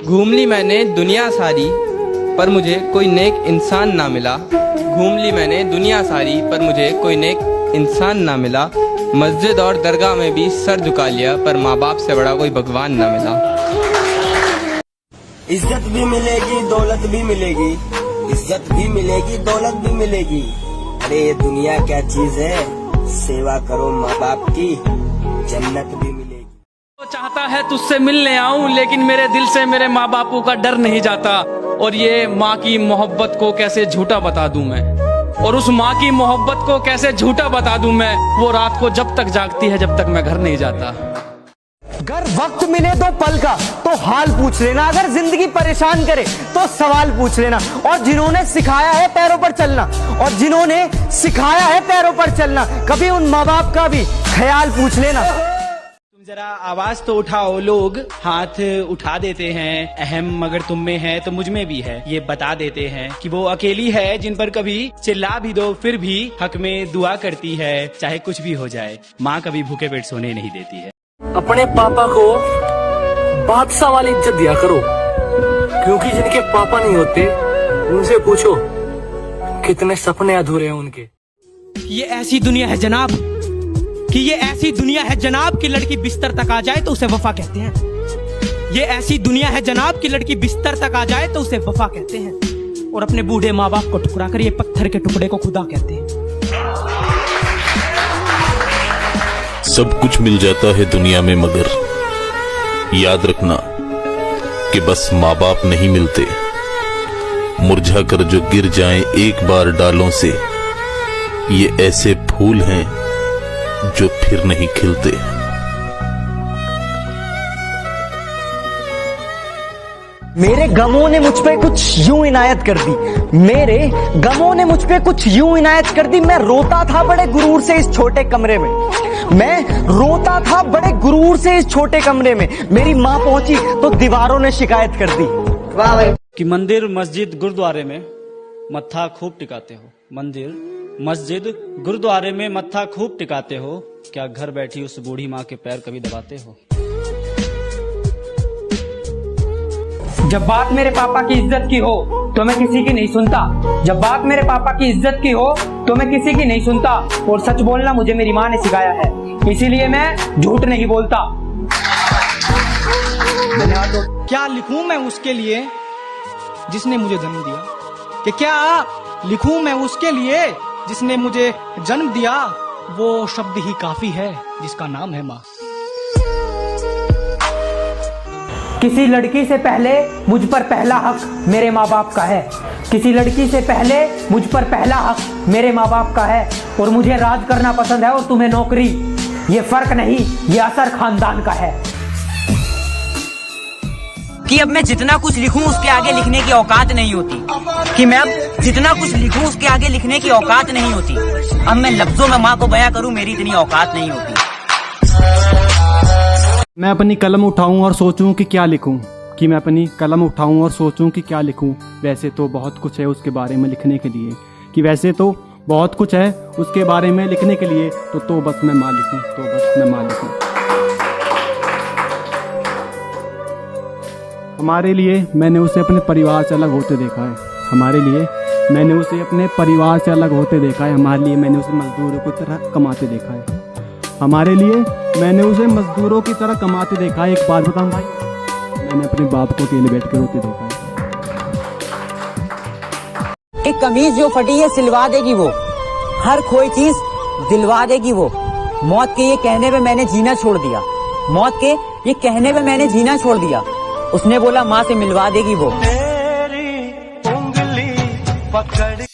घूम ली मैंने दुनिया सारी पर मुझे कोई नेक इंसान ना मिला। घूम ली मैंने दुनिया सारी पर मुझे कोई नेक इंसान ना मिला। मस्जिद और दरगाह में भी सर झुका लिया पर माँ बाप से बड़ा कोई भगवान ना मिला। इज्जत भी मिलेगी दौलत भी मिलेगी, इज्जत भी मिलेगी दौलत भी मिलेगी। अरे ये दुनिया क्या चीज है, सेवा करो माँ बाप की, जन्नत भी मिलेगी। वो चाहता है तुझसे मिलने आऊं लेकिन मेरे दिल से मेरे माँ बापों का डर नहीं जाता। और ये माँ की मोहब्बत को कैसे झूठा बता दूं मैं, और उस माँ की मोहब्बत को कैसे झूठा बता दूं मैं। वो रात को जब तक जागती है जब तक मैं घर नहीं जाता। अगर वक्त मिले तो पल का तो हाल पूछ लेना, अगर जिंदगी परेशान करे तो सवाल पूछ लेना। और जिन्होंने सिखाया है पैरों पर चलना, और जिन्होंने सिखाया है पैरों पर चलना, कभी उन माँ बाप का भी ख्याल पूछ लेना। जरा आवाज तो उठाओ, लोग हाथ उठा देते हैं। अहम मगर तुम में है तो मुझ में भी है, ये बता देते हैं कि वो अकेली है जिन पर कभी चिल्ला भी दो फिर भी हक में दुआ करती है। चाहे कुछ भी हो जाए माँ कभी भूखे पेट सोने नहीं देती है। अपने पापा को बादशाह वाली इज्जत दिया करो, क्योंकि जिनके पापा नहीं होते उनसे पूछो कितने सपने अधूरे हैं उनके। ये ऐसी दुनिया है जनाब, कि ये ऐसी दुनिया है जनाब की लड़की बिस्तर तक आ जाए तो उसे वफा कहते हैं। ये ऐसी दुनिया है जनाब की लड़की बिस्तर तक आ जाए तो उसे वफा कहते हैं। और अपने बूढ़े माँ बाप को ठुकरा कर ये पत्थर के टुकड़े को खुदा कहते हैं। सब कुछ मिल जाता है दुनिया में मगर याद रखना कि बस माँ बाप नहीं मिलते। मुरझा कर जो गिर जाएं एक बार डालों से, ये ऐसे फूल हैं जो फिर नहीं खिलते। मेरे गमों ने मुझ पे कुछ यूं इनायत कर दी, मेरे गमों ने मुझ पे कुछ यूं इनायत कर दी। मैं रोता था बड़े गुरूर से इस छोटे कमरे में, मैं रोता था बड़े गुरूर से इस छोटे कमरे में। मेरी माँ पहुंची तो दीवारों ने शिकायत कर दी। कि मंदिर मस्जिद गुरुद्वारे में मत्था खूब टिकाते हो, मंदिर मस्जिद गुरुद्वारे में मत्था खूब टिकाते हो, क्या घर बैठी उस बूढ़ी माँ के पैर कभी दबाते हो। जब बात मेरे पापा की इज्जत की हो तो मैं किसी की नहीं सुनता, जब बात मेरे पापा की इज्जत की हो तो मैं किसी की नहीं सुनता। और सच बोलना मुझे मेरी माँ ने सिखाया है, इसीलिए मैं झूठ नहीं बोलता। क्या लिखूं मैं उसके लिए जिसने मुझे जन्म दिया, कि क्या लिखूं मैं उसके लिए जिसने मुझे जन्म दिया। वो शब्द ही काफी है जिसका नाम है माँ। किसी लड़की से पहले मुझ पर पहला हक मेरे माँ बाप का है, किसी लड़की से पहले मुझ पर पहला हक मेरे माँ बाप का है। और मुझे राज करना पसंद है और तुम्हें नौकरी, ये फर्क नहीं, ये असर खानदान का है। कि अब मैं जितना कुछ लिखूं उसके आगे लिखने की औकात नहीं होती, कि मैं अब जितना कुछ लिखूं उसके आगे लिखने की औकात नहीं होती। अब मैं लफ्जों में माँ को बयां करूं मेरी इतनी औकात नहीं होती। मैं अपनी कलम उठाऊं और सोचूं कि क्या लिखूं, कि मैं अपनी कलम उठाऊं और सोचूं कि क्या लिखूं। वैसे तो बहुत कुछ है उसके बारे में लिखने के लिए, कि वैसे तो बहुत कुछ है उसके बारे में लिखने के लिए, तो बस मैं मालिक हूं, तो बस मैं मालिक हूं। हमारे लिए मैंने उसे अपने परिवार से अलग होते देखा है, हमारे लिए मैंने उसे अपने परिवार से अलग होते देखा है। हमारे लिए मैंने उसे मजदूरों की तरह कमाते देखा है, हमारे लिए मैंने उसे मजदूरों की तरह कमाते देखा है। एक बात बताऊं भाई, मैंने अपने बाप को अकेले बैठ कर रोते देखा है। एक कमीज जो फटी है सिलवा देगी वो, हर खोई चीज दिलवा देगी वो। मौत के ये कहने पे मैंने जीना छोड़ दिया, मौत के ये कहने पे मैंने जीना छोड़ दिया। उसने बोला माँ से मिलवा देगी वो। तेरी उंगली पकड़